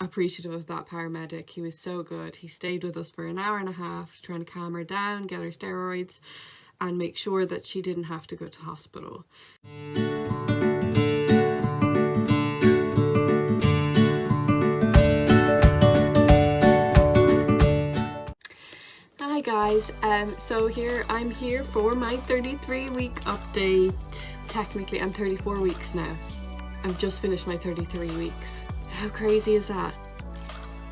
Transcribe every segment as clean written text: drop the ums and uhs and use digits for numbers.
appreciative of that paramedic. He was so good. He stayed with us for an hour and a half trying to calm her down, get her steroids, and make sure that she didn't have to go to hospital. Hi guys, so I'm here for my 33-week update. Technically I'm 34 weeks now. I've just finished my 33 weeks. How crazy is that?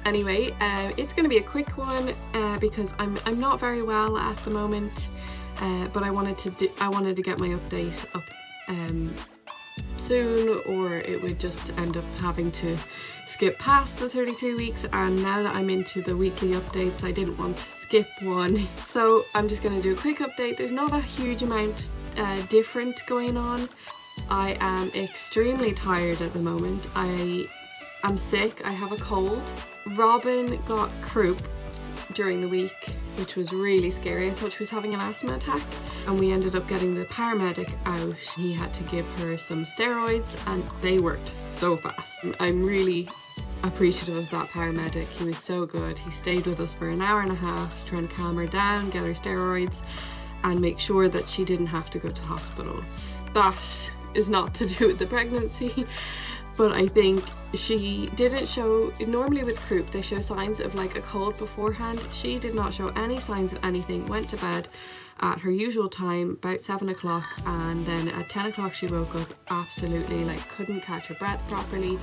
Anyway, it's going to be a quick one because I'm not very well at the moment, but I wanted to get my update up soon, or it would just end up having to skip past the 33 weeks. And now that I'm into the weekly updates, I didn't want to skip one, so I'm just going to do a quick update. There's not a huge amount different going on. I am extremely tired at the moment. I'm sick. I have a cold. Robin got croup during the week, which was really scary. I thought she was having an asthma attack, and we ended up getting the paramedic out. He had to give her some steroids and they worked so fast. I'm really appreciative of that paramedic. He was so good. He stayed with us for an hour and a half trying to calm her down, get her steroids, and make sure that she didn't have to go to hospital. That is not to do with the pregnancy, but I think she didn't show, normally with croup they show signs of like a cold beforehand. She did not show any signs of anything, went to bed at her usual time, about 7 o'clock, and then at 10 o'clock she woke up absolutely like couldn't catch her breath properly,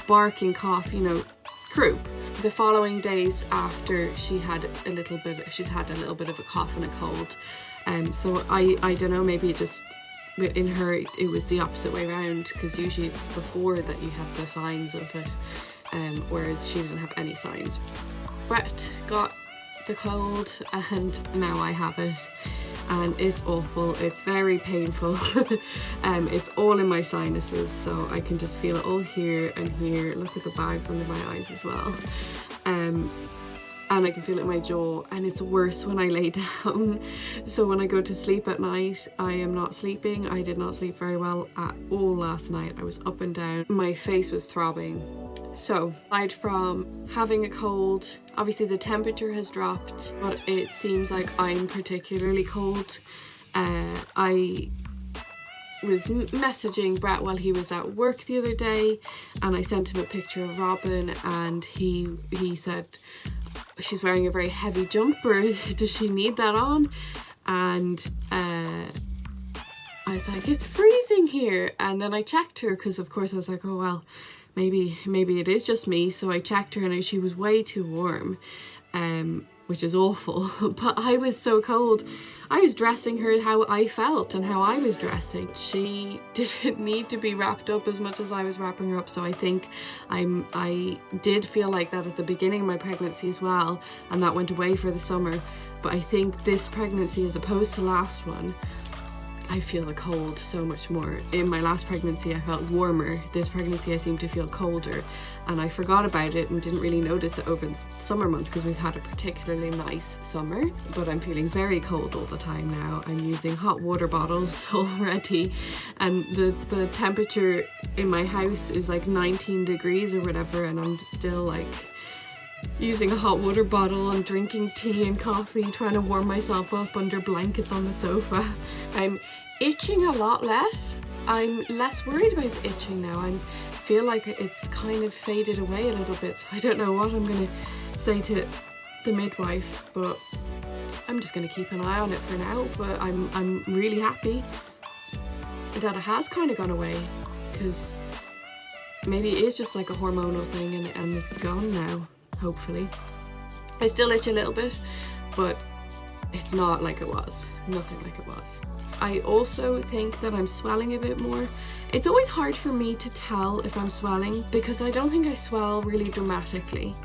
barking, cough, you know, croup. The following days after she's had a little bit of a cough and a cold, so I don't know, maybe it just, in her it was the opposite way around, because usually it's before that you have the signs of it, whereas she didn't have any signs. Brett got the cold and now I have it, and it's awful. It's very painful. It's all in my sinuses, so I can just feel it all here and here. Look at the bags under my eyes as well, and I can feel it in my jaw, and it's worse when I lay down. So when I go to sleep at night, I am not sleeping. I did not sleep very well at all last night. I was up and down. My face was throbbing. So aside from having a cold, obviously the temperature has dropped, but it seems like I'm particularly cold. I was messaging Brett while he was at work the other day, and I sent him a picture of Robin, and he said, she's wearing a very heavy jumper, does she need that on? And I was like, it's freezing here. And then I checked her, because of course I was like, oh well, maybe it is just me. So I checked her and she was way too warm, which is awful. But I was so cold. I was dressing her how I felt and how I was dressing. She didn't need to be wrapped up as much as I was wrapping her up. So I think I did feel like that at the beginning of my pregnancy as well, and that went away for the summer. But I think this pregnancy, as opposed to last one, I feel the cold so much more. In my last pregnancy I felt warmer. This pregnancy I seem to feel colder, and I forgot about it and didn't really notice it over the summer months because we've had a particularly nice summer. But I'm feeling very cold all the time now. I'm using hot water bottles already, and the temperature in my house is like 19 degrees or whatever, and I'm still like using a hot water bottle and drinking tea and coffee, trying to warm myself up under blankets on the sofa. I'm itching a lot less. I'm less worried about the itching now. I feel like it's kind of faded away a little bit, so I don't know what I'm going to say to the midwife, but I'm just going to keep an eye on it for now. But I'm really happy that it has kind of gone away, because maybe it is just like a hormonal thing and it's gone now, hopefully. I still itch a little bit, but it's not like it was. Nothing like it was. I also think that I'm swelling a bit more. It's always hard for me to tell if I'm swelling, because I don't think I swell really dramatically.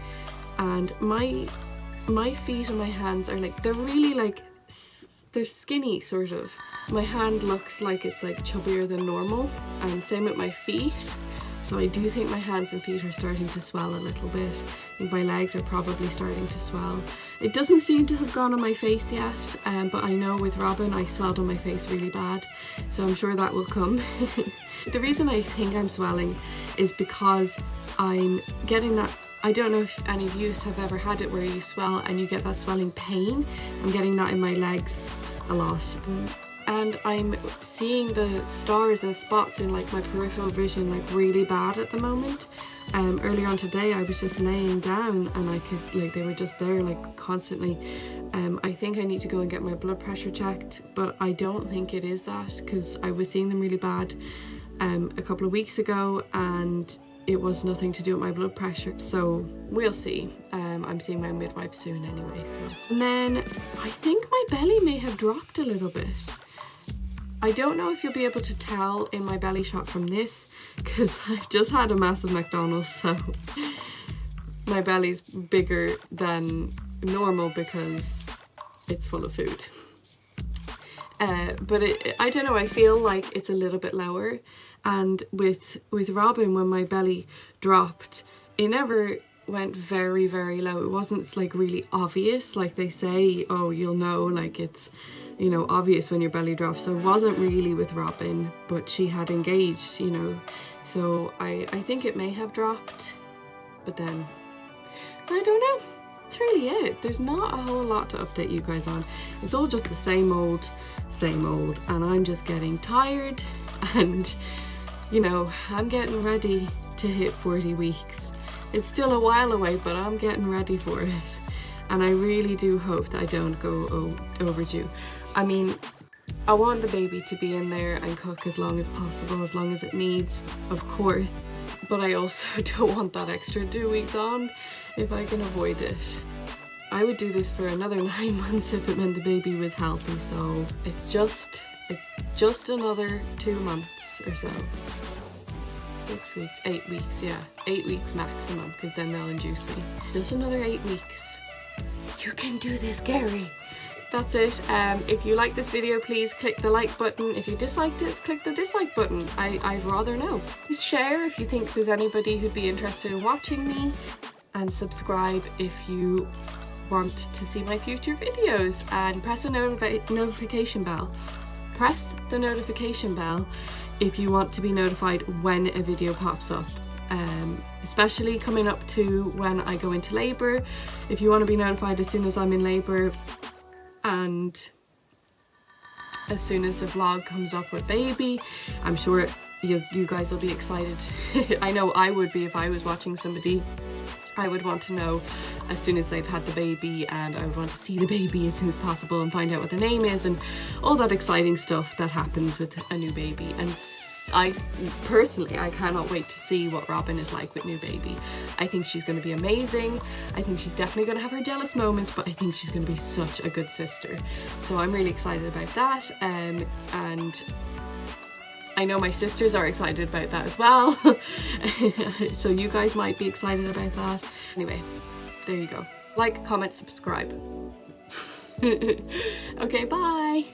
And my feet and my hands are like, they're really like, they're skinny sort of. My hand looks like it's like chubbier than normal, and same with my feet. So I do think my hands and feet are starting to swell a little bit. I think my legs are probably starting to swell. It doesn't seem to have gone on my face yet, but I know with Robin I swelled on my face really bad, so I'm sure that will come. The reason I think I'm swelling is because I'm getting that, I don't know if any of you have ever had it where you swell and you get that swelling pain. I'm getting that in my legs a lot. And I'm seeing the stars and spots in like my peripheral vision like really bad at the moment. Earlier on today I was just laying down and I could, like, they were just there like constantly. I think I need to go and get my blood pressure checked, but I don't think it is that, because I was seeing them really bad a couple of weeks ago and it was nothing to do with my blood pressure, so we'll see. I'm seeing my midwife soon anyway. So, and then I think my belly may have dropped a little bit. I don't know if you'll be able to tell in my belly shot from this, because I've just had a massive McDonald's, so my belly's bigger than normal because it's full of food. But I don't know, I feel like it's a little bit lower. And with Robin, when my belly dropped, it never went very, very low. It wasn't like really obvious, like they say, oh, you'll know, like it's, you know, obvious when your belly drops. So it wasn't really with Robin, but she had engaged, you know. So I think it may have dropped, but then I don't know. That's really it. There's not a whole lot to update you guys on. It's all just the same old, and I'm just getting tired, and you know, I'm getting ready to hit 40 weeks. It's still a while away, but I'm getting ready for it. And I really do hope that I don't go overdue. I mean, I want the baby to be in there and cook as long as possible, as long as it needs, of course. But I also don't want that extra 2 weeks on if I can avoid it. I would do this for another 9 months if it meant the baby was healthy. So it's just another 2 months or so. 6 weeks, 8 weeks, yeah. 8 weeks maximum, because then they'll induce me. Just another 8 weeks. You can do this, Gary. That's it. If you like this video, please click the like button. If you disliked it, click the dislike button. I'd rather know. Please share if you think there's anybody who'd be interested in watching me. And subscribe if you want to see my future videos. And press the notification bell. Press the notification bell if you want to be notified when a video pops up, especially coming up to when I go into labour. If you want to be notified as soon as I'm in labour and as soon as the vlog comes up with baby, I'm sure you guys will be excited. I know I would be if I was watching somebody. I would want to know as soon as they've had the baby, and I would want to see the baby as soon as possible and find out what the name is and all that exciting stuff that happens with a new baby. And I personally, I cannot wait to see what Robin is like with new baby. I think she's going to be amazing. I think she's definitely going to have her jealous moments, but I think she's going to be such a good sister. So I'm really excited about that. And I know my sisters are excited about that as well. So you guys might be excited about that. Anyway, there you go. Like, comment, subscribe. Okay, bye.